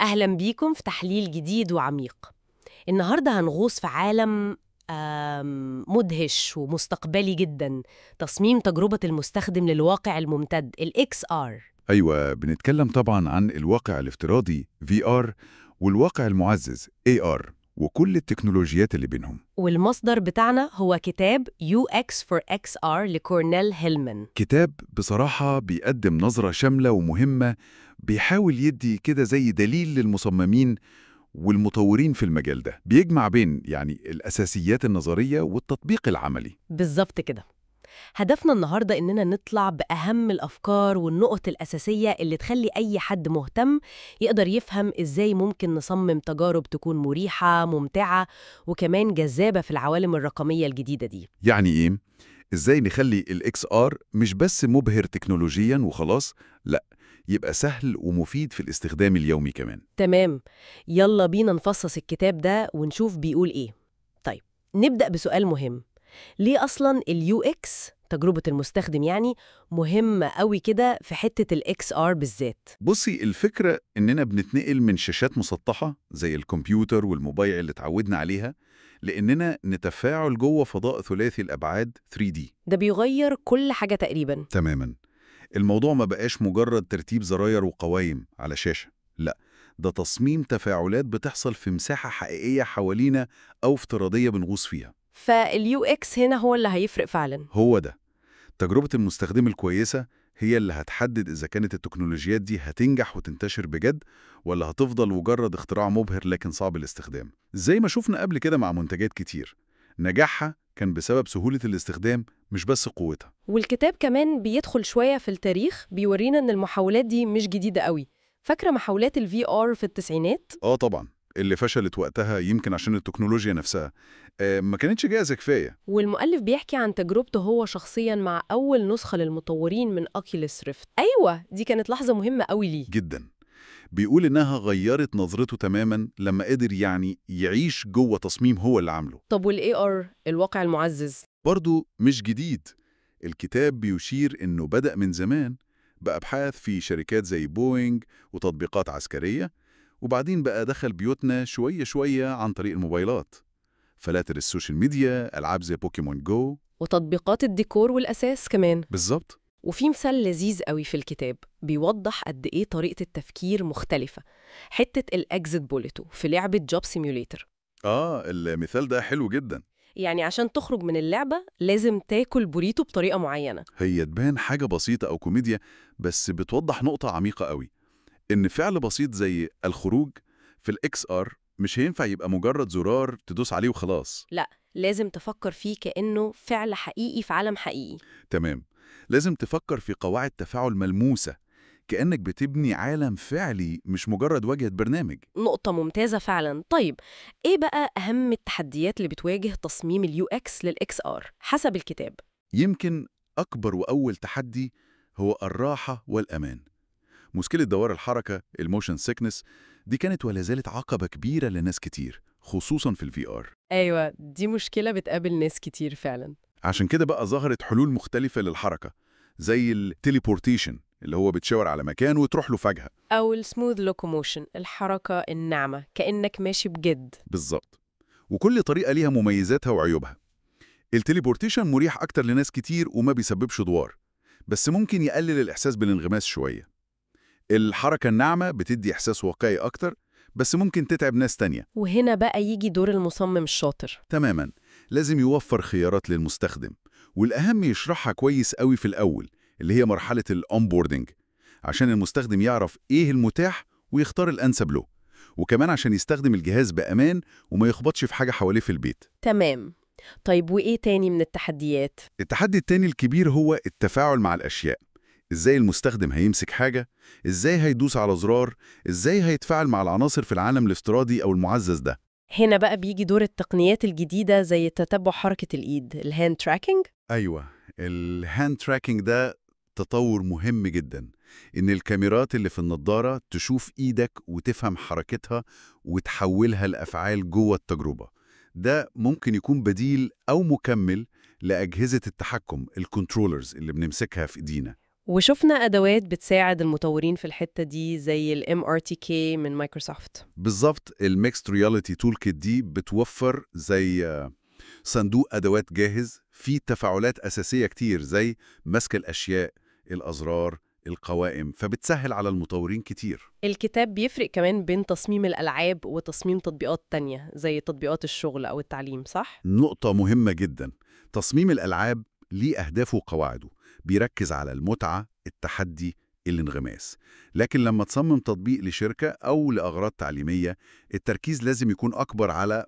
أهلا بيكم في تحليل جديد وعميق. النهاردة هنغوص في عالم مدهش ومستقبلي جدا، تصميم تجربة المستخدم للواقع الممتد ال XR. أيوة، بنتكلم طبعا عن الواقع الافتراضي VR والواقع المعزز AR وكل التكنولوجيات اللي بينهم. والمصدر بتاعنا هو كتاب UX for XR لكورنيل هيلمان. كتاب بصراحة بيقدم نظرة شاملة ومهمة، بيحاول يدي كده زي دليل للمصممين والمطورين في المجال ده، بيجمع بين الأساسيات النظرية والتطبيق العملي. بالظبط كده. هدفنا النهاردة إننا نطلع بأهم الأفكار والنقط الأساسية اللي تخلي أي حد مهتم يقدر يفهم إزاي ممكن نصمم تجارب تكون مريحة، ممتعة، وكمان جذابة في العوالم الرقمية الجديدة دي. يعني إيه؟ إزاي نخلي ال XR مش بس مبهر تكنولوجياً وخلاص، لأ، يبقى سهل ومفيد في الاستخدام اليومي كمان. تمام، يلا بينا نفصص الكتاب ده ونشوف بيقول إيه. طيب، نبدأ بسؤال مهم. ليه أصلاً ال UX تجربة المستخدم مهمة قوي كده في حتة ال XR بالذات؟ بصي، الفكرة إننا بنتنقل من شاشات مسطحة زي الكمبيوتر والموبايل اللي اتعودنا عليها، لإننا نتفاعل جوه فضاء ثلاثي الأبعاد 3D. ده بيغير كل حاجة تقريباً. تماماً. الموضوع ما بقاش مجرد ترتيب زراير وقوايم على شاشة، لأ، ده تصميم تفاعلات بتحصل في مساحة حقيقية حوالينا أو افتراضية بنغوص فيها. فال UX هنا هو اللي هيفرق فعلاً. هو ده. تجربة المستخدم الكويسة هي اللي هتحدد إذا كانت التكنولوجيات دي هتنجح وتنتشر بجد، ولا هتفضل مجرد اختراع مبهر لكن صعب الاستخدام. زي ما شفنا قبل كده مع منتجات كتير، نجاحها كان بسبب سهولة الاستخدام مش بس قوتها. والكتاب كمان بيدخل شوية في التاريخ، بيورينا إن المحاولات دي مش جديدة قوي. فاكرة محاولات ال VR في التسعينات؟ طبعا، اللي فشلت وقتها يمكن عشان التكنولوجيا نفسها ما كانتش جاهزة كفاية. والمؤلف بيحكي عن تجربته هو شخصياً مع أول نسخة للمطورين من أوكيوليس ريفت. أيوة، دي كانت لحظة مهمة قوي ليه. جدا. بيقول إنها غيرت نظرته تماما لما قدر يعيش جوه تصميم هو اللي عامله. طب وال AR الواقع المعزز؟ برضو مش جديد. الكتاب بيشير إنه بدأ من زمان بأبحاث في شركات زي بوينج وتطبيقات عسكرية، وبعدين بقى دخل بيوتنا شوية شوية عن طريق الموبايلات، فلاتر السوشيال ميديا، ألعاب زي بوكيمون جو. وتطبيقات الديكور والأساس كمان. بالظبط. وفي مثال لذيذ قوي في الكتاب بيوضح قد إيه طريقة التفكير مختلفة. حتة الأكزيت بوليتو في لعبة جوب سيميوليتر. المثال ده حلو جدا. عشان تخرج من اللعبة لازم تاكل بوريتو بطريقة معينة. هي تبان حاجة بسيطة أو كوميديا، بس بتوضح نقطة عميقة قوي، إن فعل بسيط زي الخروج في الإكس آر مش هينفع يبقى مجرد زرار تدوس عليه وخلاص. لا، لازم تفكر فيه كأنه فعل حقيقي في عالم حقيقي. تمام. لازم تفكر في قواعد تفاعل ملموسة، كأنك بتبني عالم فعلي مش مجرد واجهة برنامج. نقطة ممتازة فعلا. طيب، إيه بقى أهم التحديات اللي بتواجه تصميم اليو إكس للإكس آر حسب الكتاب؟ يمكن أكبر وأول تحدي هو الراحة والأمان. مشكلة دوار الحركة، الموشن سيكنس، دي كانت ولا زالت عقبة كبيرة لناس كتير، خصوصاً في الفي آر. أيوة، دي مشكلة بتقابل ناس كتير فعلا. عشان كده بقى ظهرت حلول مختلفة للحركة، زي التليبورتيشن اللي هو بتشاور على مكان وتروح له فجأة. أو السموث لوكوموشن، الحركة الناعمة كأنك ماشي بجد. بالظبط. وكل طريقة ليها مميزاتها وعيوبها. التليبورتيشن مريح أكتر لناس كتير وما بيسببش دوار، بس ممكن يقلل الإحساس بالانغماس شوية. الحركة الناعمة بتدي إحساس واقعي أكتر، بس ممكن تتعب ناس تانية. وهنا بقى يجي دور المصمم الشاطر. تماماً. لازم يوفر خيارات للمستخدم، والأهم يشرحها كويس قوي في الأول، اللي هي مرحلة الأونبوردنج، عشان المستخدم يعرف إيه المتاح ويختار الأنسب له، وكمان عشان يستخدم الجهاز بأمان وما يخبطش في حاجة حواليه في البيت. تمام. طيب، وإيه تاني من التحديات؟ التحدي التاني الكبير هو التفاعل مع الأشياء. إزاي المستخدم هيمسك حاجة؟ إزاي هيدوس على زرار؟ إزاي هيتفاعل مع العناصر في العالم الافتراضي أو المعزز ده؟ هنا بقى بيجي دور التقنيات الجديدة زي تتبع حركة الإيد، الهاند تراكنج. أيوة، الهاند تراكنج ده تطور مهم جدا. إن الكاميرات اللي في النضارة تشوف إيدك وتفهم حركتها وتحولها لأفعال جوه التجربة. ده ممكن يكون بديل أو مكمل لأجهزة التحكم الكنترولرز اللي بنمسكها في إيدينا. وشفنا أدوات بتساعد المطورين في الحتة دي زي ال MRTK من مايكروسوفت. بالظبط، الميكست رياليتي تول كيت دي بتوفر زي صندوق أدوات جاهز فيه تفاعلات أساسية كتير زي مسك الأشياء، الأزرار، القوائم، فبتسهل على المطورين كتير. الكتاب بيفرق كمان بين تصميم الألعاب وتصميم تطبيقات تانية زي تطبيقات الشغل أو التعليم، صح؟ نقطة مهمة جدا. تصميم الألعاب ليه أهدافه وقواعده، بيركز على المتعة، التحدي، الانغماس. لكن لما تصمم تطبيق لشركة أو لأغراض تعليمية، التركيز لازم يكون أكبر على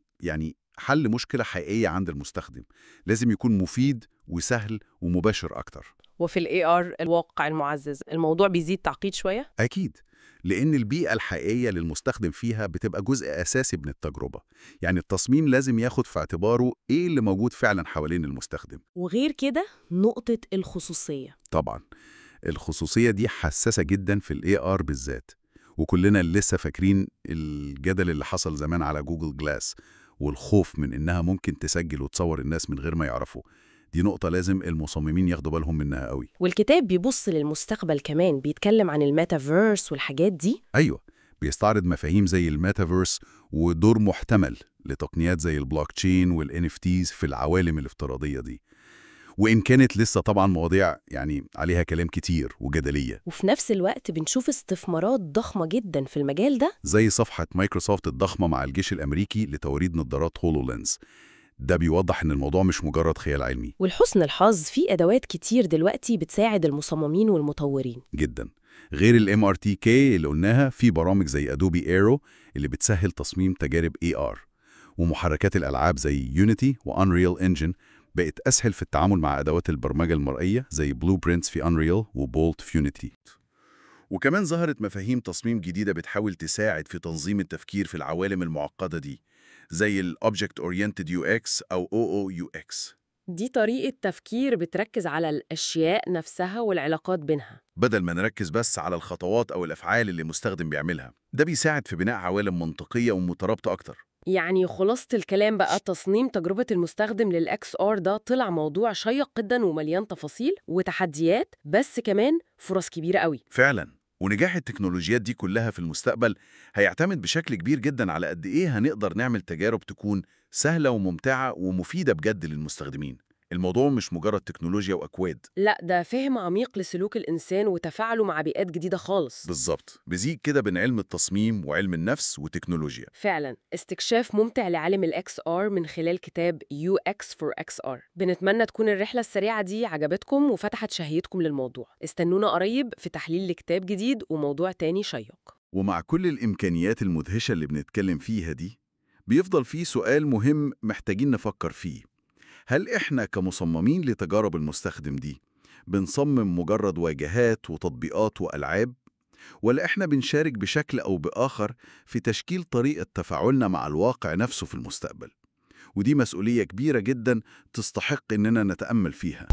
حل مشكلة حقيقية عند المستخدم. لازم يكون مفيد وسهل ومباشر أكتر. وفي ال AR الواقع المعزز الموضوع بيزيد تعقيد شوية؟ أكيد، لأن البيئة الحقيقية للمستخدم فيها بتبقى جزء أساسي من التجربة. التصميم لازم ياخد في اعتباره إيه اللي موجود فعلا حوالين المستخدم. وغير كده نقطة الخصوصية. طبعا الخصوصية دي حساسة جدا في ال AR بالذات، وكلنا لسه فاكرين الجدل اللي حصل زمان على جوجل جلاس والخوف من إنها ممكن تسجل وتصور الناس من غير ما يعرفوا. دي نقطة لازم المصممين ياخدوا بالهم منها قوي. والكتاب بيبص للمستقبل كمان، بيتكلم عن الميتافيرس والحاجات دي. أيوة، بيستعرض مفاهيم زي الميتافيرس ودور محتمل لتقنيات زي البلوك تشين والNFTs في العوالم الافتراضية دي. وإن كانت لسه طبعا مواضيع عليها كلام كتير وجدلية. وفي نفس الوقت بنشوف استثمارات ضخمة جدا في المجال ده، زي صفحة مايكروسوفت الضخمة مع الجيش الأمريكي لتوريد نظارات هولولينز. ده بيوضح إن الموضوع مش مجرد خيال علمي. ولحسن الحظ في أدوات كتير دلوقتي بتساعد المصممين والمطورين. جدا. غير ال MRTK اللي قلناها، في برامج زي أدوبي ايرو اللي بتسهل تصميم تجارب AR، ومحركات الألعاب زي يونيتي وأنريل إنجن بقت أسهل في التعامل مع أدوات البرمجة المرئية زي بلوبرينتس في أنريل وبولت في يونيتي. وكمان ظهرت مفاهيم تصميم جديدة بتحاول تساعد في تنظيم التفكير في العوالم المعقدة دي، زي ال Object Oriented UX أو OOUX. دي طريقة تفكير بتركز على الأشياء نفسها والعلاقات بينها، بدل ما نركز بس على الخطوات أو الأفعال اللي المستخدم بيعملها. ده بيساعد في بناء عوالم منطقية ومترابطة أكتر. يعني خلاصة الكلام بقى تصميم تجربة المستخدم للإكس آر ده طلع موضوع شيق جدا ومليان تفاصيل وتحديات، بس كمان فرص كبيرة قوي. فعلا، ونجاح التكنولوجيات دي كلها في المستقبل هيعتمد بشكل كبير جدا على قد إيه هنقدر نعمل تجارب تكون سهلة وممتعة ومفيدة بجد للمستخدمين. الموضوع مش مجرد تكنولوجيا وأكواد. لا، ده فهم عميق لسلوك الإنسان وتفاعله مع بيئات جديدة خالص. بالظبط، بيزيج كده بين علم التصميم وعلم النفس وتكنولوجيا. فعلا استكشاف ممتع لعالم الإكس آر من خلال كتاب UX for XR. بنتمنى تكون الرحلة السريعة دي عجبتكم وفتحت شهيتكم للموضوع. استنونا قريب في تحليل لكتاب جديد وموضوع تاني شيق. ومع كل الإمكانيات المدهشة اللي بنتكلم فيها دي، بيفضل فيه سؤال مهم محتاجين نفكر فيه. هل إحنا كمصممين لتجارب المستخدم دي بنصمم مجرد واجهات وتطبيقات وألعاب؟ ولا إحنا بنشارك بشكل أو بآخر في تشكيل طريقة تفاعلنا مع الواقع نفسه في المستقبل؟ ودي مسؤولية كبيرة جدا تستحق إننا نتأمل فيها.